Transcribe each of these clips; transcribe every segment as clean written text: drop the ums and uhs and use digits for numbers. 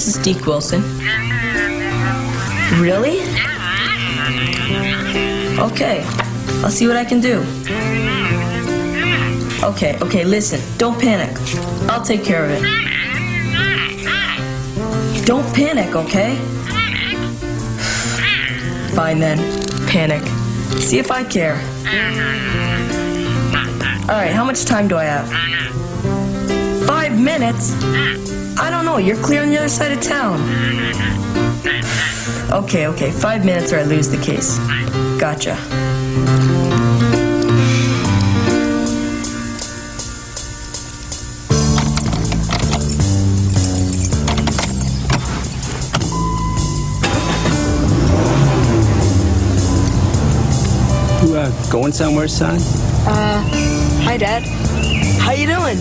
This is Deke Wilson. Really? Okay, I'll see what I can do. Okay, listen, don't panic. I'll take care of it. Don't panic, okay? Fine then, panic. See if I care. Alright, how much time do I have? 5 minutes? I don't know, you're clear on the other side of town. Okay, 5 minutes or I lose the case. Gotcha. You going somewhere, son? Hi, Dad. How you doing?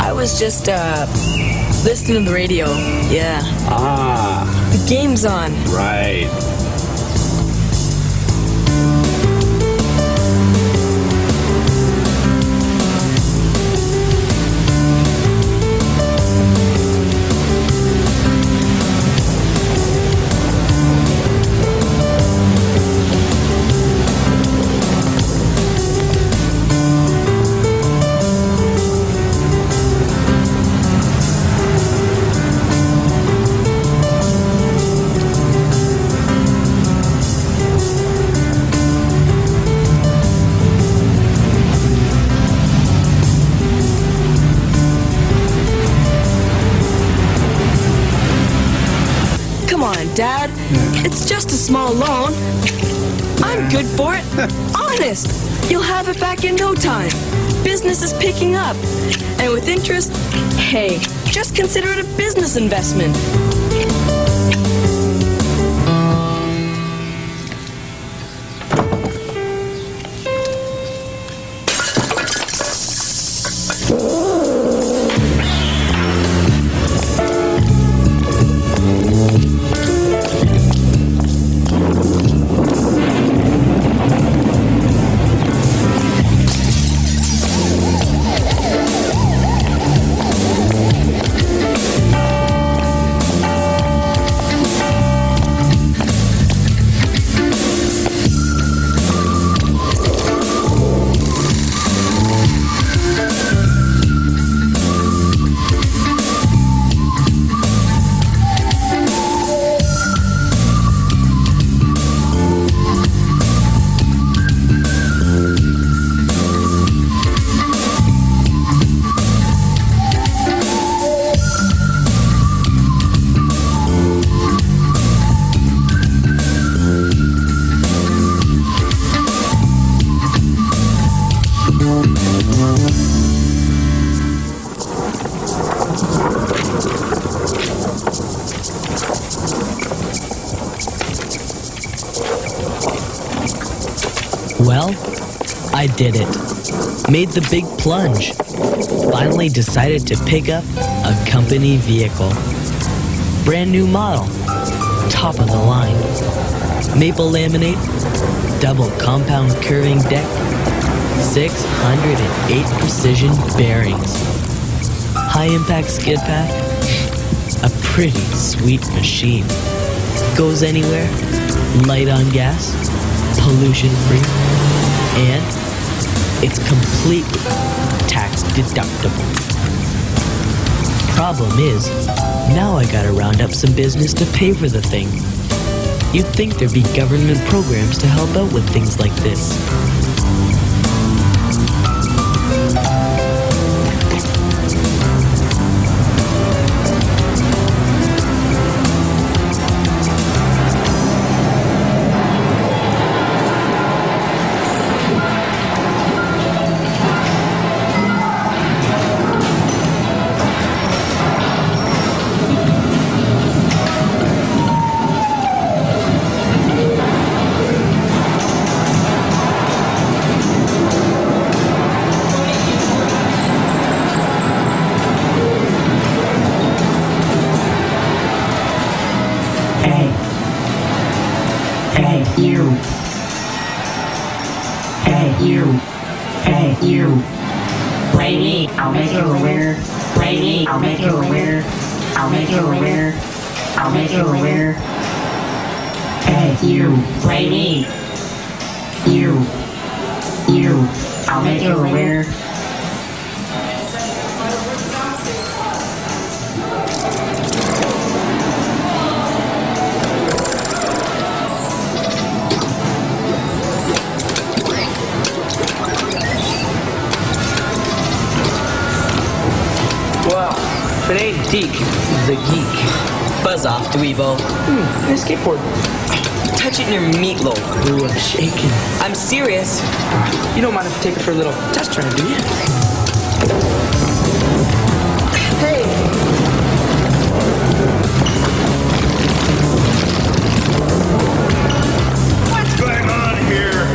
I was just, listening to the radio. Yeah. Ah. The game's on. Right. Dad, it's just a small loan. I'm good for it. Honest. You'll have it back in no time. Business is picking up. And with interest, hey, just consider it a business investment. Well, I did it. Made the big plunge. Finally decided to pick up a company vehicle. Brand new model. Top of the line. Maple laminate. Double compound curving deck. 608 precision bearings. High impact skid pad. A pretty sweet machine. Goes anywhere. Light on gas. Pollution free. And it's completely tax deductible. Problem is, now I gotta round up some business to pay for the thing. You'd think there'd be government programs to help out with things like this. Brady, I'll make you aware. Brady, I'll make you aware. I'll make you a winner. I'll make you a winner. Hey, you, play me. You, I'll make you a winner. Wow, if it ain't Deke, the geek. Buzz off, Dweebo. And a skateboard. Touch it in your meatloaf. Ooh, I'm shaking. I'm serious. You don't mind if I take it for a little test run, do you? Hey! What's going on here?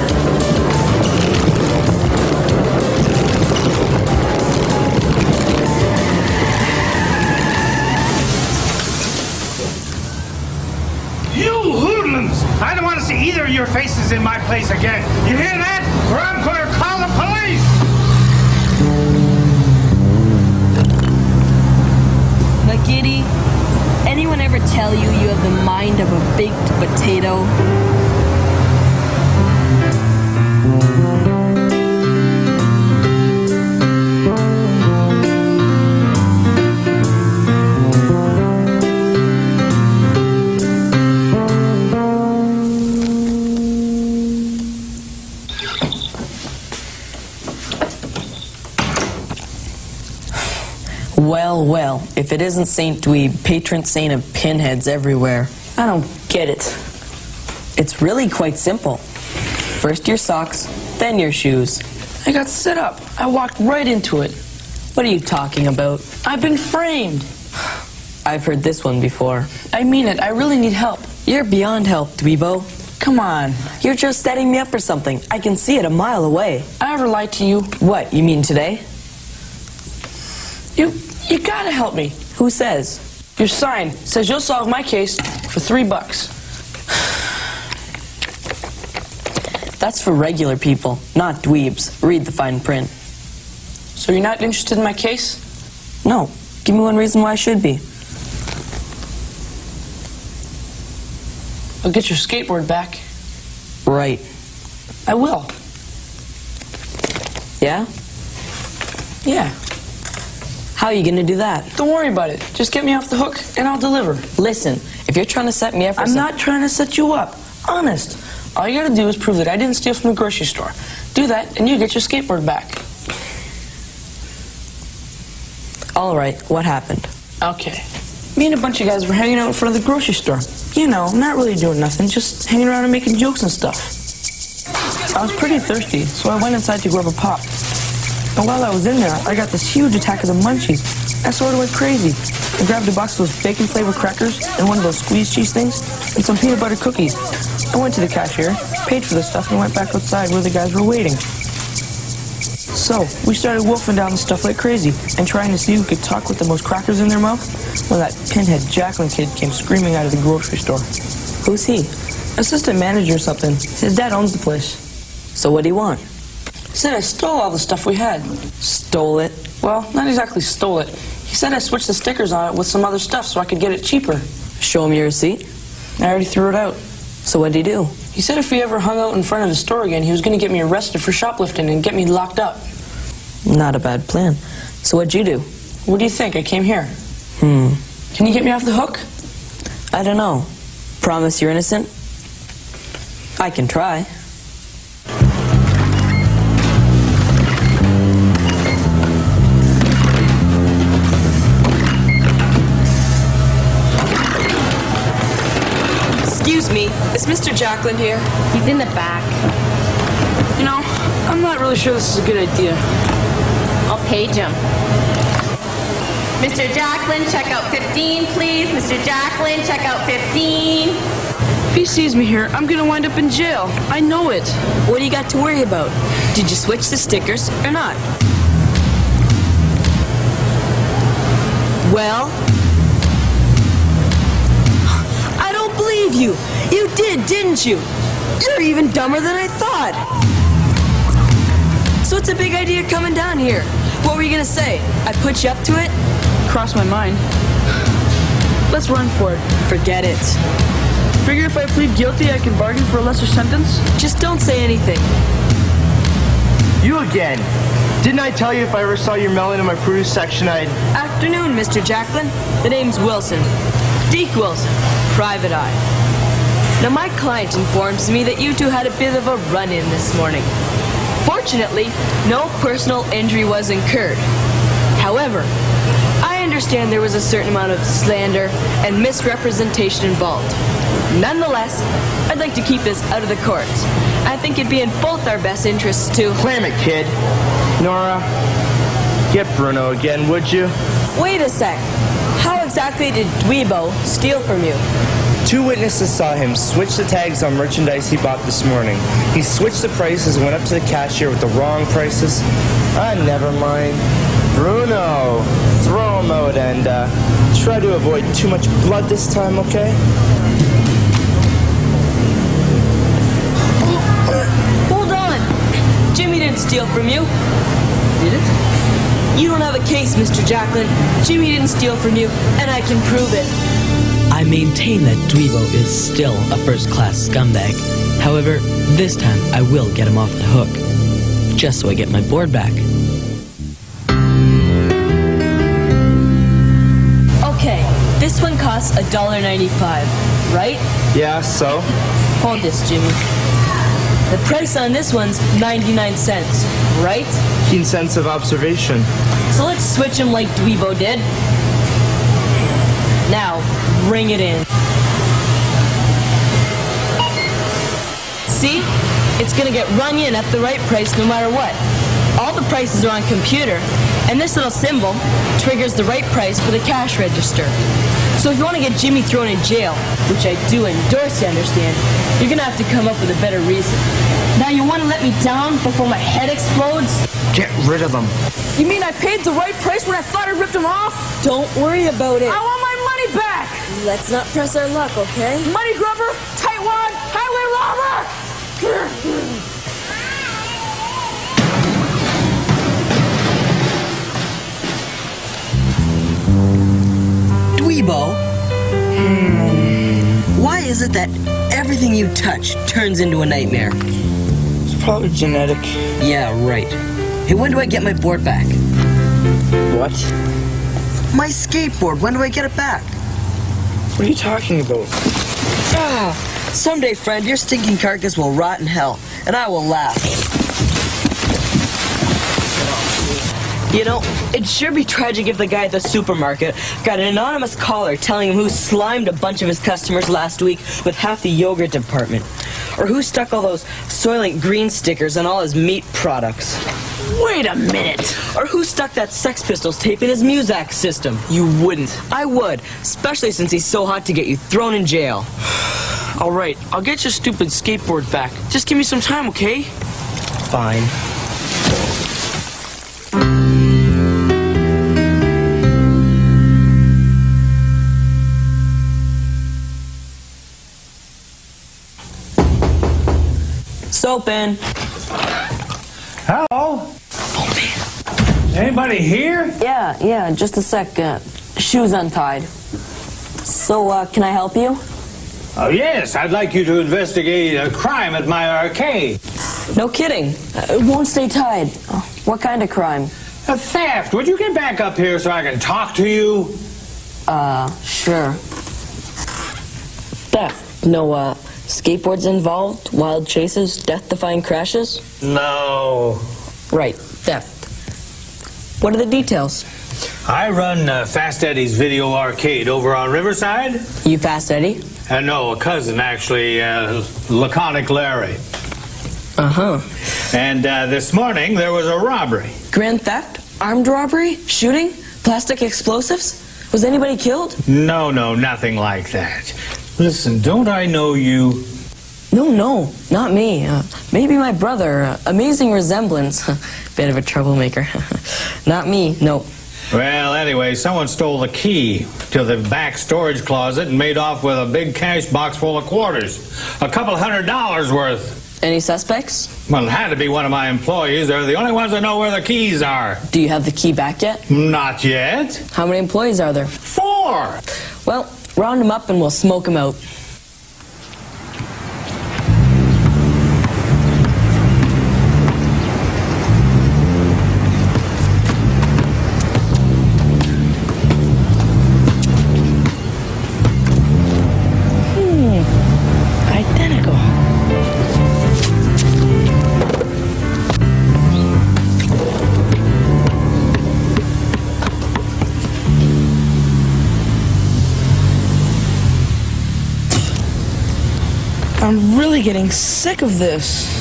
You hoodlums! I don't want to see either of your faces in my place again. You hear that? Or I'm going to call the police! McGiddy, anyone ever tell you you have the mind of a baked potato? Well, well, if it isn't Saint Dweeb, patron saint of pinheads everywhere. I don't get it. It's really quite simple. First your socks, then your shoes. I got set up. I walked right into it. What are you talking about? I've been framed. I've heard this one before. I mean it. I really need help. You're beyond help, Dweebo. Come on. You're just setting me up for something. I can see it a mile away. I ever lied to you? What, you mean today? You gotta help me. Who says? Your sign says you'll solve my case for $3. That's for regular people, not dweebs. Read the fine print. So you're not interested in my case? No. Give me one reason why I should be. I'll get your skateboard back. Right. I will. Yeah? Yeah. How are you gonna do that? Don't worry about it. Just get me off the hook and I'll deliver. Listen, if you're trying to set me up for I'm not trying to set you up. Honest. All you gotta do is prove that I didn't steal from the grocery store. Do that and you get your skateboard back. All right, what happened? Okay. Me and a bunch of guys were hanging out in front of the grocery store. You know, not really doing nothing, just hanging around and making jokes and stuff. I was pretty thirsty, so I went inside to grab a pop. And while I was in there, I got this huge attack of the munchies. I sort of went crazy. I grabbed a box of those bacon-flavored crackers and one of those squeeze cheese things and some peanut butter cookies. I went to the cashier, paid for the stuff, and went back outside where the guys were waiting. So, we started wolfing down the stuff like crazy and trying to see who could talk with the most crackers in their mouth when that pinhead Jacqueline kid came screaming out of the grocery store. Who's he? Assistant manager or something. His dad owns the place. So what do you want? Said I stole all the stuff we had. Stole it? Well, not exactly stole it. He said I switched the stickers on it with some other stuff so I could get it cheaper. Show him your receipt? I already threw it out. So what'd he do? He said if we ever hung out in front of the store again, he was going to get me arrested for shoplifting and get me locked up. Not a bad plan. So what'd you do? What do you think? I came here. Can you get me off the hook? I don't know. Promise you're innocent? I can try. Excuse me, is Mr. Jacqueline here? He's in the back. You know, I'm not really sure this is a good idea. I'll page him. Mr. Jacqueline, check out 15, please. Mr. Jacqueline, check out 15. If he sees me here, I'm gonna wind up in jail. I know it. What do you got to worry about? Did you switch the stickers or not? Well? I don't believe you. You did, didn't you? You're even dumber than I thought. So it's a big idea coming down here. What were you gonna say? I put you up to it? Crossed my mind. Let's run for it. Forget it. Figure if I plead guilty, I can bargain for a lesser sentence? Just don't say anything. You again. Didn't I tell you if I ever saw your melon in my produce section, I'd... Afternoon, Mr. Jacklin. The name's Wilson. Deke Wilson. Private Eye. Now, my client informs me that you two had a bit of a run-in this morning. Fortunately, no personal injury was incurred. However, I understand there was a certain amount of slander and misrepresentation involved. Nonetheless, I'd like to keep this out of the courts. I think it'd be in both our best interests to... Clam it, kid. Nora, get Bruno again, would you? Wait a sec. How exactly did Dweebo steal from you? 2 witnesses saw him switch the tags on merchandise he bought this morning. He switched the prices and went up to the cashier with the wrong prices. Never mind. Bruno, throw him out and try to avoid too much blood this time, okay? Hold on. Jimmy didn't steal from you. Did it? You don't have a case, Mr. Jacklin. Jimmy didn't steal from you, and I can prove it. I maintain that Dweebo is still a first-class scumbag. However, this time I will get him off the hook. Just so I get my board back. Okay, this one costs $1.95, right? Yeah, so? Hold this, Jimmy. The price on this one's 99 cents, right? Keen sense of observation. So let's switch them like Dweebo did. Now, bring it in. See? It's gonna get rung in at the right price no matter what. All the prices are on computer, and this little symbol triggers the right price for the cash register. So if you want to get Jimmy thrown in jail, which I do endorse, you understand, you're gonna have to come up with a better reason. Now you want to let me down before my head explodes? Get rid of them. You mean I paid the right price when I thought I ripped him off? Don't worry about it. I want my money back! Let's not press our luck, okay? Money grubber, tightwad, highway robber! Dweebo, why is it that everything you touch turns into a nightmare? It's probably genetic. Yeah, right. Hey, when do I get my board back? What? My skateboard, when do I get it back? What are you talking about? Someday, friend, your stinking carcass will rot in hell, and I will laugh. You know, it'd sure be tragic if the guy at the supermarket got an anonymous caller telling him who slimed a bunch of his customers last week with half the yogurt department. Or who stuck all those Soylent Green stickers on all his meat products. Wait a minute! Or who stuck that Sex Pistols tape in his Muzak system. You wouldn't. I would, especially since he's so hot to get you thrown in jail. All right, I'll get your stupid skateboard back. Just give me some time, okay? Fine. Soap in. Hello? Oh, man. Anybody here? Yeah, just a sec. Shoes untied. So, can I help you? Oh, yes. I'd like you to investigate a crime at my arcade. No kidding. It won't stay tied. What kind of crime? A theft. Would you get back up here so I can talk to you? Sure. Theft. No, skateboards involved? Wild chases? Death-defying crashes? No. Right. Theft. What are the details? I run Fast Eddie's Video Arcade over on Riverside. You Fast Eddie? No, a cousin, actually, Laconic Larry. Uh-huh. And this morning, there was a robbery. Grand theft? Armed robbery? Shooting? Plastic explosives? Was anybody killed? No, nothing like that. Listen, don't I know you? No, not me. Maybe my brother. Amazing resemblance. Bit of a troublemaker. Not me, no. Well, anyway, someone stole the key to the back storage closet and made off with a big cash box full of quarters. A couple $100 worth. Any suspects? Well, it had to be one of my employees. They're the only ones that know where the keys are. Do you have the key back yet? Not yet. How many employees are there? 4. more. Well, round them up and we'll smoke them out. Identical. I'm really getting sick of this.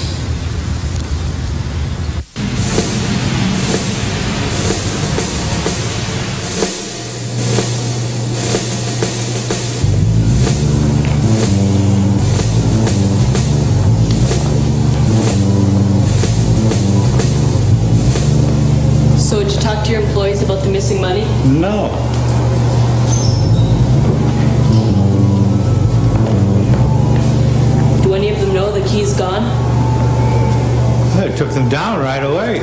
So did you talk to your employees about the missing money? No. Do any of them know the key's gone? I took them down right away.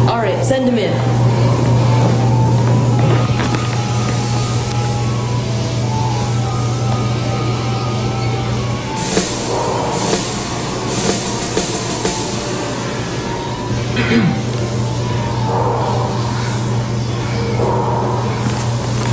All right, send them in.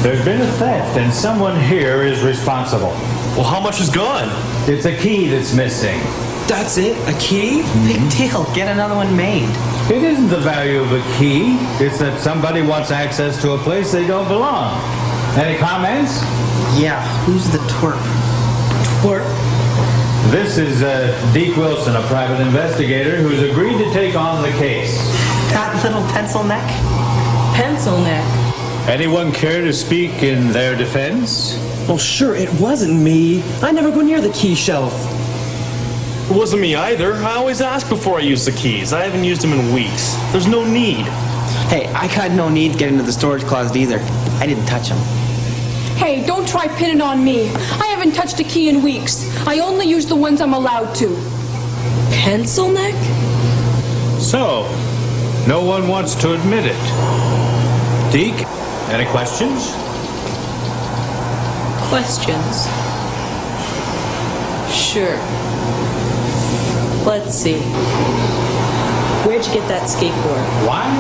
There's been a theft, and someone here is responsible. Well, how much is gone? It's a key that's missing. That's it? A key? Big deal. Get another one made. It isn't the value of a key. It's that somebody wants access to a place they don't belong. Any comments? Yeah, who's the twerp? Twerp? This is Deke Wilson, a private investigator who's agreed to take on the case. That little pencil neck? Pencil neck. Anyone care to speak in their defense? Well, sure, it wasn't me. I never go near the key shelf. It wasn't me either. I always ask before I use the keys. I haven't used them in weeks. There's no need. Hey, I got no need to get into the storage closet either. I didn't touch them. Hey, don't try pinning on me. I haven't touched a key in weeks. I only use the ones I'm allowed to. Pencil neck? So, no one wants to admit it. Deke, any questions? Questions? Sure. Let's see. Where'd you get that skateboard? What?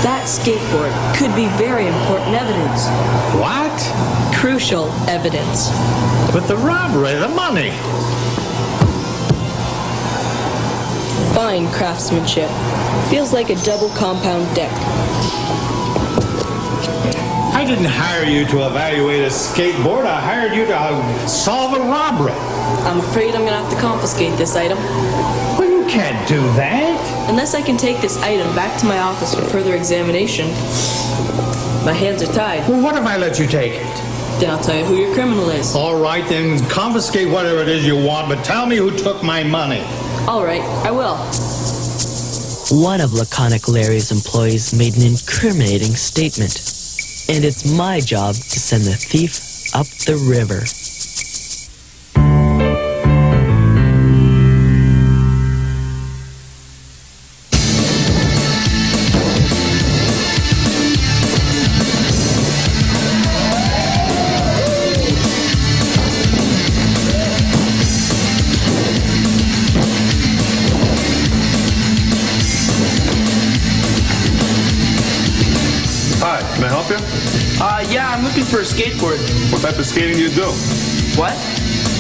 That skateboard could be very important evidence. What? Crucial evidence. But the robbery, the money. Fine craftsmanship. Feels like a double compound deck. I didn't hire you to evaluate a skateboard. I hired you to solve a robbery. I'm afraid I'm gonna have to confiscate this item. Well, you can't do that. Unless I can take this item back to my office for further examination. My hands are tied. Well, what if I let you take it? Then I'll tell you who your criminal is. All right, then confiscate whatever it is you want, but tell me who took my money. All right, I will. One of Laconic Larry's employees made an incriminating statement. And it's my job to send the thief up the river. Hi, can I help you? Yeah, I'm looking for a skateboard. What type of skating do you do? What?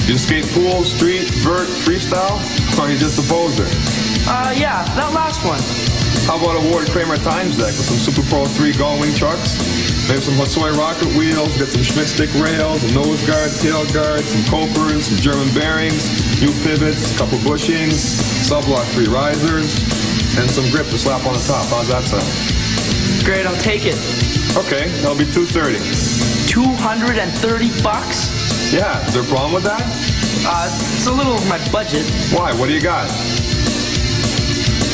You skate pool, street, vert, freestyle? Or are you just a poser? Yeah, that last one. How about a Ward Kramer Times deck with some Super Pro 3 Gullwing trucks? Maybe some Hosoi rocket wheels, get some Schmidt stick rails, a nose guard, tail guard, some copers, some German bearings, new pivots, a couple bushings, sub-lock 3 risers, and some grip to slap on the top. How's that sound? Great, I'll take it. Okay, that'll be $230. $230? Yeah, is there a problem with that? It's a little over my budget. Why? What do you got?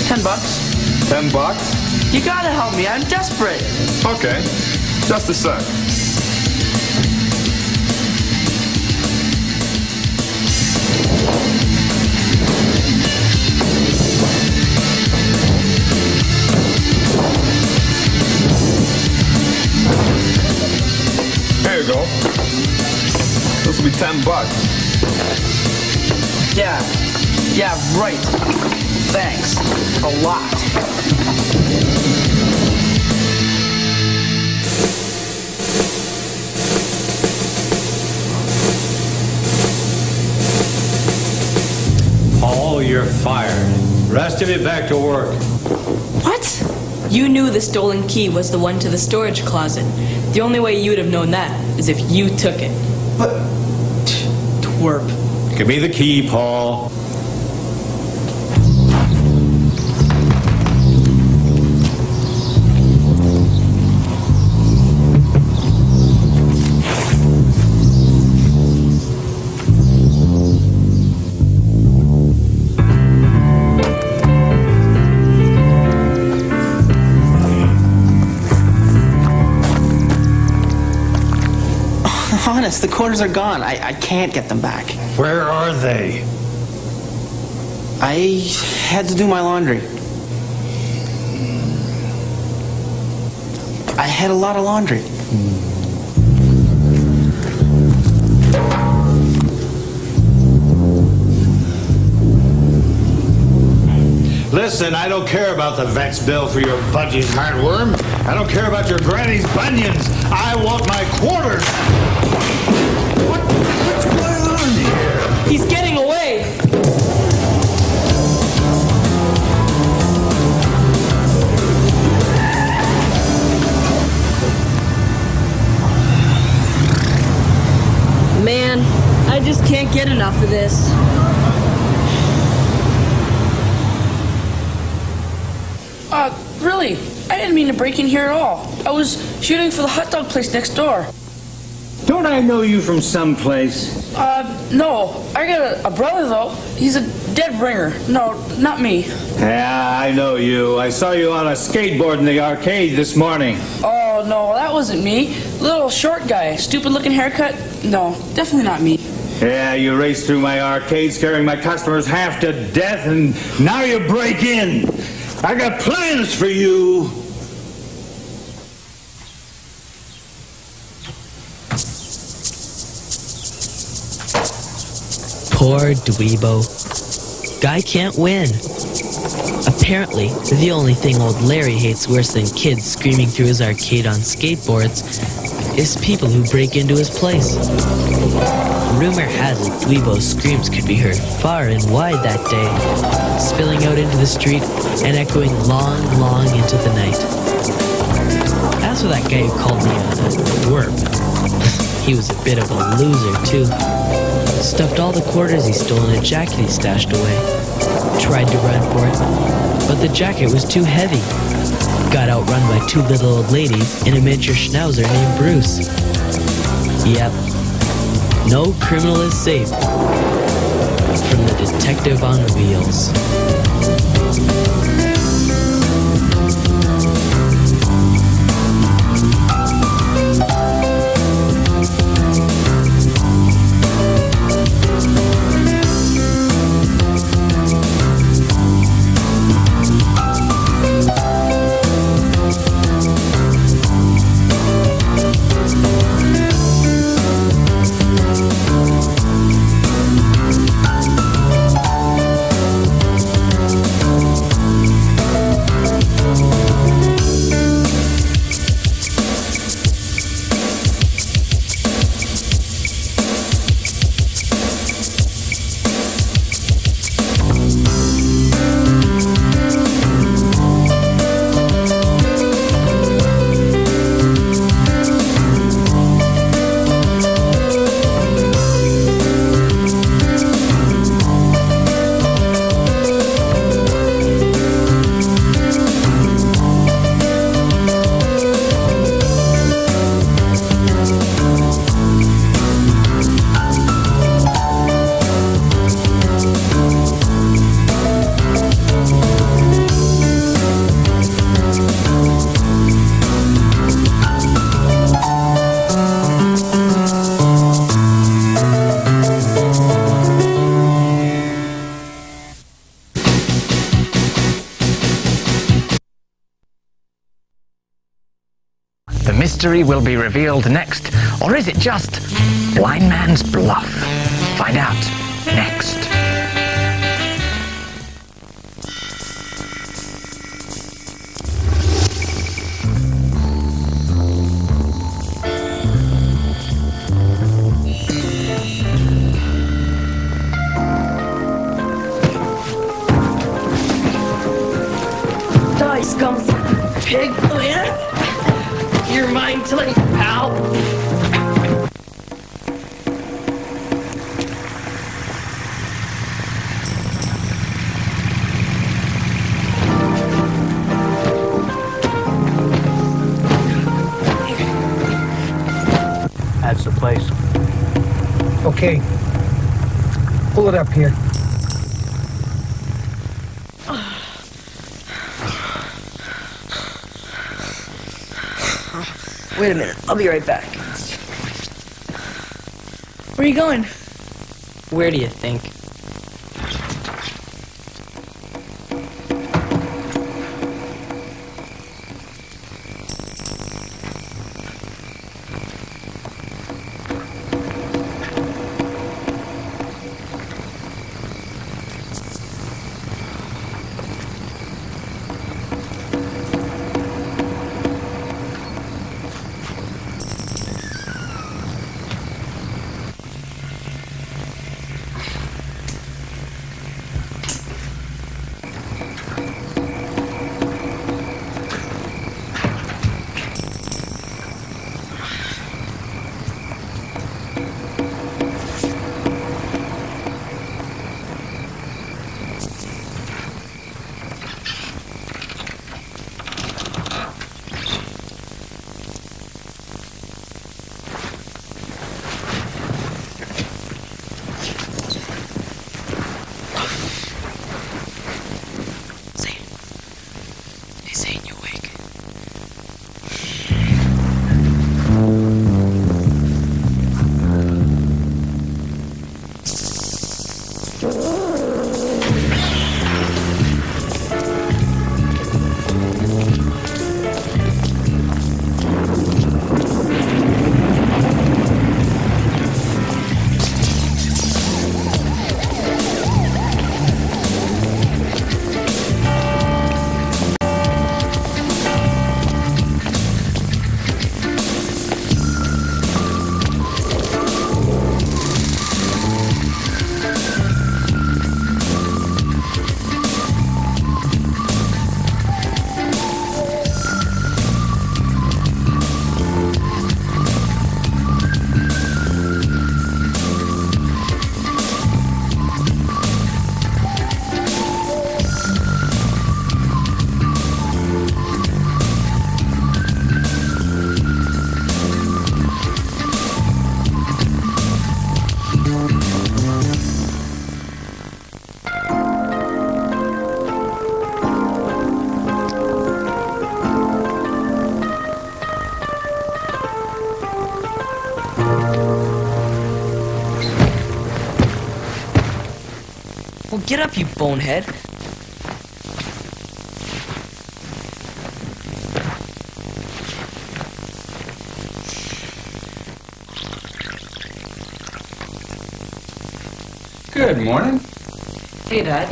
$10. $10? You gotta help me, I'm desperate. Okay, just a sec. $10. Yeah, right. Thanks. A lot. Paul, you're fired. Rest of you back to work. What? You knew the stolen key was the one to the storage closet. The only way you would have known that is if you took it. But... twerp. Give me the key, Paul. Honest, the quarters are gone. I can't get them back. Where are they? I had to do my laundry. I had a lot of laundry. Listen, I don't care about the vet's bill for your budgie's heartworm. I don't care about your granny's bunions. I want my quarters. What's going on here? He's getting away. Man, I just can't get enough of this. Really? I didn't mean to break in here at all. I was shooting for the hot dog place next door. Don't I know you from someplace? No. I got a brother, though. He's a dead ringer. No, not me. Yeah, I know you. I saw you on a skateboard in the arcade this morning. Oh, no, that wasn't me. Little short guy, stupid-looking haircut. No, definitely not me. Yeah, you raced through my arcade scaring my customers half to death, and now you break in. I got plans for you. Poor dweebo. Guy can't win. Apparently, the only thing old Larry hates worse than kids screaming through his arcade on skateboards is people who break into his place. Rumor has it Dweebo's screams could be heard far and wide that day, spilling out into the street and echoing long, long into the night. As for that guy who called me a twerp, he was a bit of a loser, too. Stuffed all the quarters he stole in a jacket he stashed away. Tried to run for it, but the jacket was too heavy. Got outrun by two little old ladies and a miniature schnauzer named Bruce. Yep. No criminal is safe from the detective on wheels. Mystery will be revealed next, or is it just Blind Man's Bluff. Find out next. Die, scum pig. You're mine till you, pal. That's the place. Okay. Pull it up here. Wait a minute. I'll be right back. Where are you going? Where do you think? Well, get up, you bonehead. Good morning. Hey, Dad.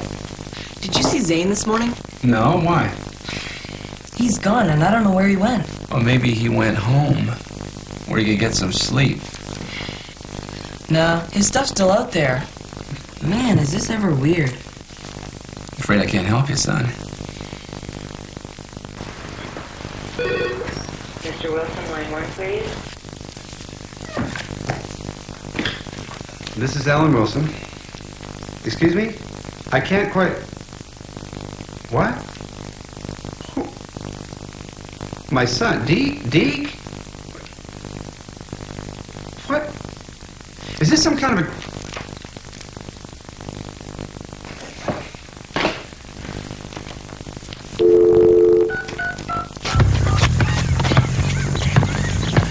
Did you see Zane this morning? No, why? He's gone, and I don't know where he went. Well, maybe he went home, where he could get some sleep. Nah, his stuff's still out there. Man, is this ever weird. Afraid I can't help you, son. Mr. Wilson, line 1, please. This is Alan Wilson. Excuse me? I can't quite... What? Who? My son, Deke? What? Is this some kind of a...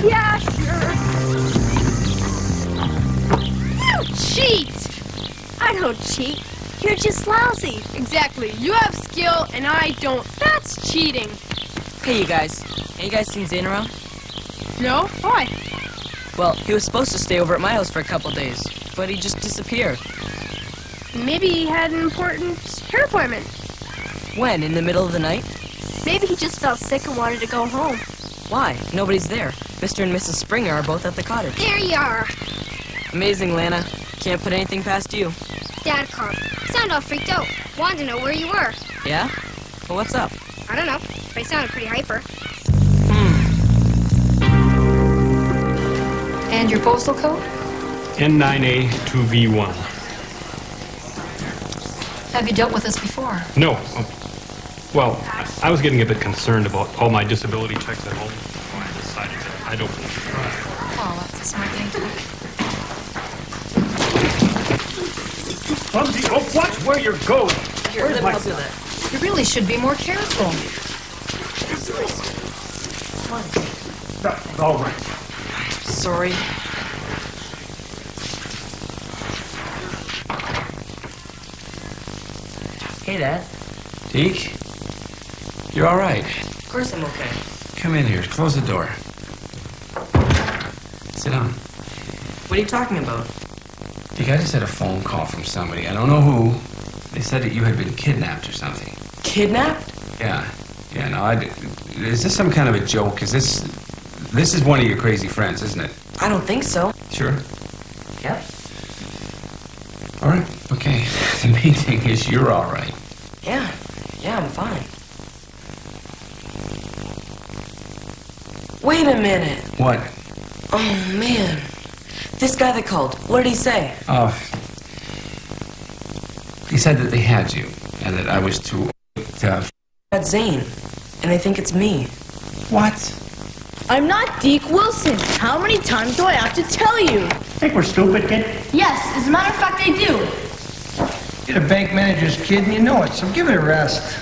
Yeah, sure. You cheat! I don't cheat. You're just lousy. Exactly. You have skill and I don't. That's cheating. Hey, you guys. Have you guys seen Zane around? No? Why? Well, he was supposed to stay over at my house for a couple days, but he just disappeared. Maybe he had an important hair appointment. When? In the middle of the night? Maybe he just felt sick and wanted to go home. Why? Nobody's there. Mr. and Mrs. Springer are both at the cottage. There you are. Amazing, Lana. Can't put anything past you. Dad called. You sounded all freaked out. Wanted to know where you were. Yeah? Well, what's up? I don't know, but he sounded pretty hyper. And your postal code? N9A2V1. Have you dealt with this before? No. Well, I was getting a bit concerned about all my disability checks at home, so I decided that I'd open up the try. Oh, that's a smart thing to do. Bubsy, oh, watch where you're going. Here, let me help you with that. You really should be more careful. All right. Sorry. Hey, Dad. Deke? You're all right. Of course I'm okay. Come in here. Close the door. Sit down. What are you talking about? Deke, I just had a phone call from somebody. I don't know who. They said that you had been kidnapped or something. Kidnapped? Yeah. Yeah, no, is this some kind of a joke? Is this is one of your crazy friends, isn't it? I don't think so. Sure. Yep. All right. Okay. The main thing is you're all right. Yeah. Yeah, I'm fine. Wait a minute. What? Oh, man. This guy that called, what did he say? Oh. He said that they had you, and that I was too... That's Zane, and they think it's me. What? I'm not Deke Wilson. How many times do I have to tell you? Think we're stupid, kid? Yes, as a matter of fact, I do. You're the bank manager's kid and you know it, so give it a rest.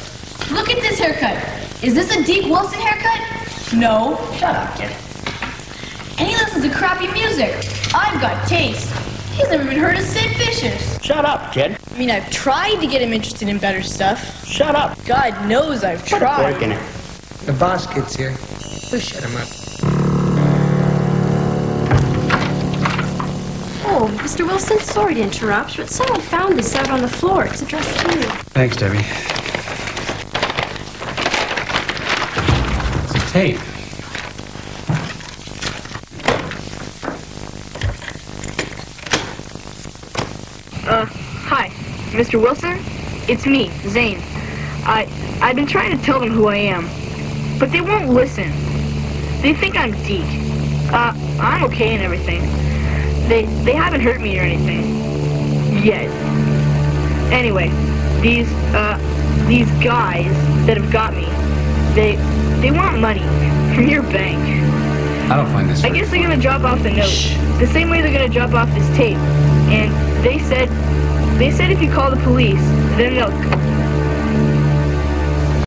Look at this haircut. Is this a Deke Wilson haircut? No. Shut up, kid. And he listens to crappy music. I've got taste. He's never even heard of Sid Vicious. Shut up, kid. I mean, I've tried to get him interested in better stuff. Shut up. God knows I've tried. Working it. The boss kid's here. Please shut him up. Oh, Mr. Wilson, sorry to interrupt, but someone found this out on the floor. It's addressed to you. Thanks, Debbie. It's a tape. Hi, Mr. Wilson? It's me, Zane. I've been trying to tell them who I am, but they won't listen. They think I'm Deke. I'm okay and everything. They haven't hurt me or anything. Yet. Anyway, these guys that have got me, they want money from your bank. I don't find this I guess they're gonna drop off the note. The same way they're gonna drop off this tape. And they said if you call the police, then